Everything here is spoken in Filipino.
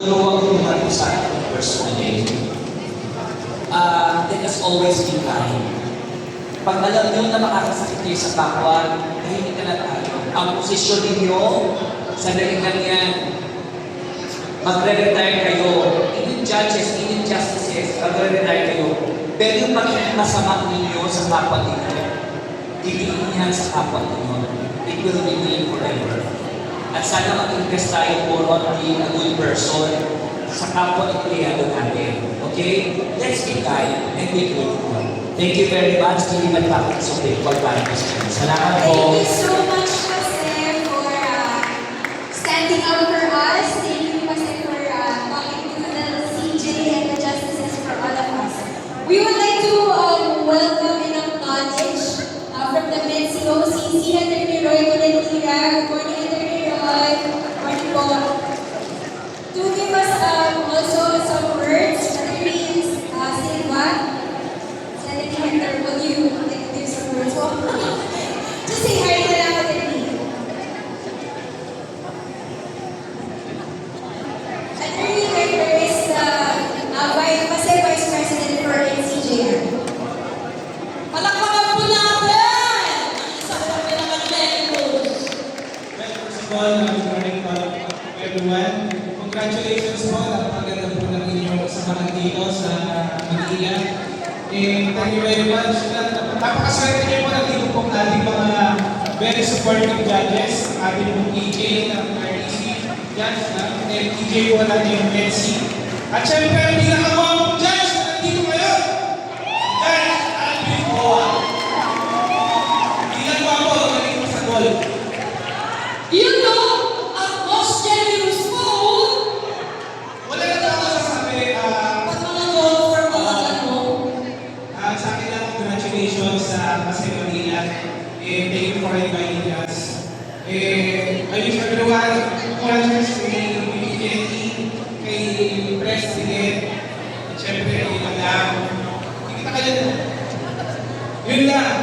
Huwag lumato sa ating personally. Let us always be kind. Pag alam nyo na makakasakit kayo sa kapwa, tahimik ka na tayo. Ang posisyon ninyo, sa dahilan yan, magre-retire kayo. Even judges, even justices, magre-retire kayo. Pero yung masama ninyo sa kapwa ninyo, iliin yan sa kapwa ninyo. It will remain forever. At sana mag-invest tayo more on being a good person sa kapwa empleyado natin. Okay? Let's be kind and be good. Thank you very much. Kiliman pa ako sa for questions. Salamat po. Thank you so much, Jose, for standing up for us. Thank you, Jose, for talking to the CJ and the justices for all of us. We would like to welcome and acknowledge from the MedCOCC, Attorney Roy Colentina. Good morning, Attorney Roy. Good morning po. To give us also some words, Attorney Silva. Senator, will you like to give some words? Just say hi to them, Attorney. Attorney Carter is the Vice President for NCJR. Palakpakan po natin! Ang isang pinaka-medical. First of all, good morning po everyone. Congratulations po, napakaganda po ng inyong samahan dito sa Manila. Thank you very much. Napakaswerte niyo po ng dito po ating mga very supportive judges, ating pong EJ ng RTC judge, and EJ po natin yung NC. At syempre, ang pinaka-mong judge na nandito ngayon, Judge Alvin Owa. Ilan pa po, galing po sa goal. You know, ang most generous po, Wala na ako sasabi, pag mga golfer mga ano, sa akin lang, congratulations sa Pasay Manila. Thank you for inviting us. I wish everyone congratulations kay BPNT, kay President, at syempre kay Madam. Hindi kita kayo. Yun lang.